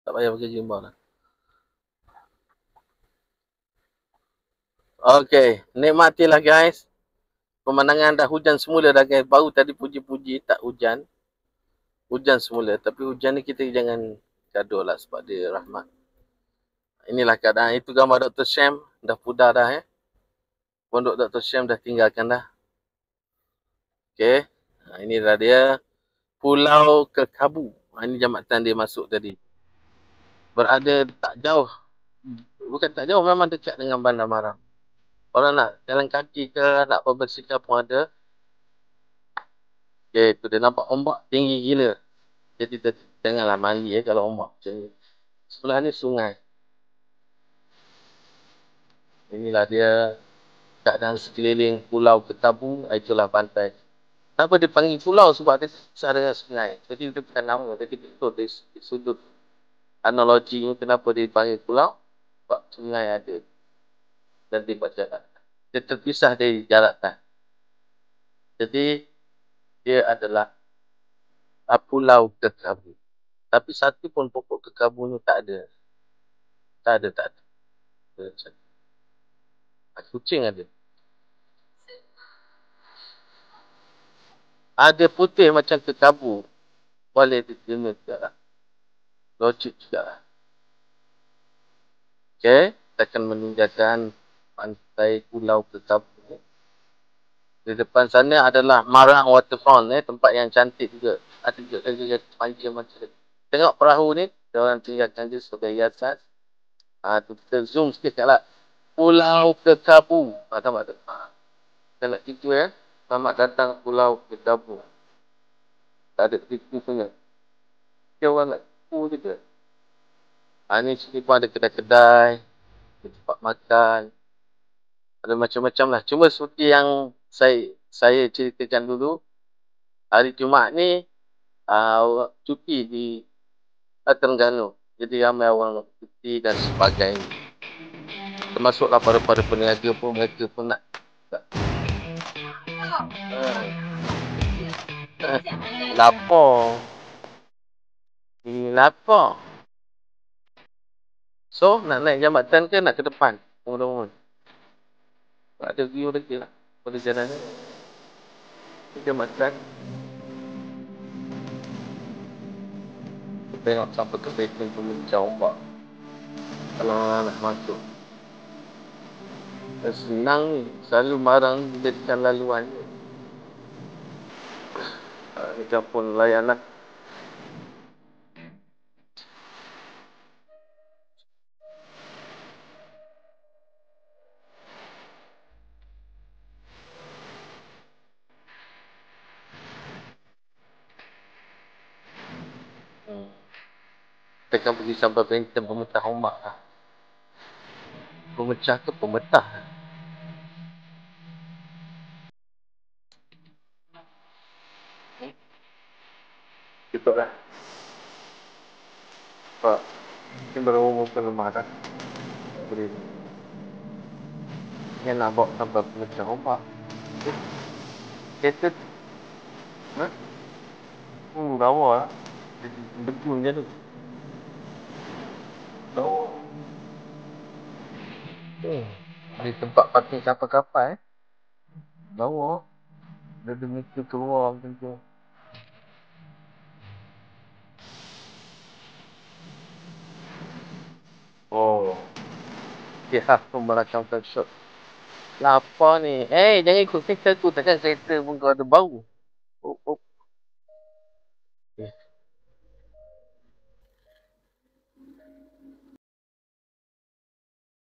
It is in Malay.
Tak payah pakai gimbal lah. Okay, nikmatilah guys. Pemandangan dah hujan semula dah guys. Baru tadi puji-puji tak hujan. Hujan semula. Tapi hujan ni kita jangan gaduh lah sebab dia rahmat. Inilah keadaan. Itu gambar Dr. Syam. Dah pudar dah Pondok Dr. Syam dah tinggalkan dah. Okay. Inilah dia. Pulau Kekabu. Ini jambatan dia masuk tadi. Berada tak jauh. Bukan tak jauh, memang dekat dengan Bandar Maram. Orang nak jalan kaki ke, nak berbersikap pun ada. Okay, tu dia nampak ombak tinggi gila. Jadi janganlah mandi kalau ombak macam ni. Sebelah ni sungai. Inilah dia keadaan sekeliling Pulau Kekabu. Itulah pantai. Kenapa dia panggil pulau? Sebab dia besar dengan sungai. Jadi dia bukan nama. Jadi betul dari sudut analogi ni kenapa dia panggil pulau. Sebab sungai ada. Dan dia buat jalan. Dia terpisah dari daratan. Jadi dia adalah Pulau Kekabu. Tapi satu pun pokok kekabu ni tak ada. Tak ada. Kucing ada. Ada putih macam kekabu. Boleh diterima juga lah. Logik juga lah. Okay. Kita akan meninggalkan pantai Pulau Kekabu. Di depan sana adalah Marang Waterfall. Tempat yang cantik juga. Ada juga panjang macam tu. Tengok perahu ni. Kita orang tinggalkan dia sebagai hiasan. Kita zoom sikit kat lah. Pulau Kekabu. Nampak tak? Kita nak tipu Selamat datang Pulau Kekabu. Tak ada tipu punya. Dia orang nak tipu juga. Ni sini pun ada kedai-kedai. Tempat makan. Ada macam-macam lah. Cuma seperti yang saya ceritakan dulu. Hari Jumaat ni cuti di Terengganu. Jadi ramai orang cuti dan sebagainya. Termasuklah para peniaga pun mereka pun nak. Lapar. Lapar. So, nak naik jambatan ke nak ke depan? Bangun-bangun. Ada view lagi lah. Pada jalan ni. Jambatan. Tengok sampai ke betul tu mencah ombak. Kalau nak masuk. Senang ni. Selalu marang jadikan laluan ni. Ni kampung nelayan lah. Kita akan pergi sampai benteng pemecah ombak lah. Pemecah ke pemetah? Kita lah. Pak, ini baru umum ke rumah kan? Boleh. Ini nak bawa sampai pemecah ombak. Kereta tu. Lawa lah. Betul je tu. Lawa. Di tempat parking kapal-kapal Lawa. Dia ada meter keluar macam tu. Oh. Pihak tu merakam shot. Lapar ni. Jangan ikut kereta tu. Takkan kereta pun kau ada bau.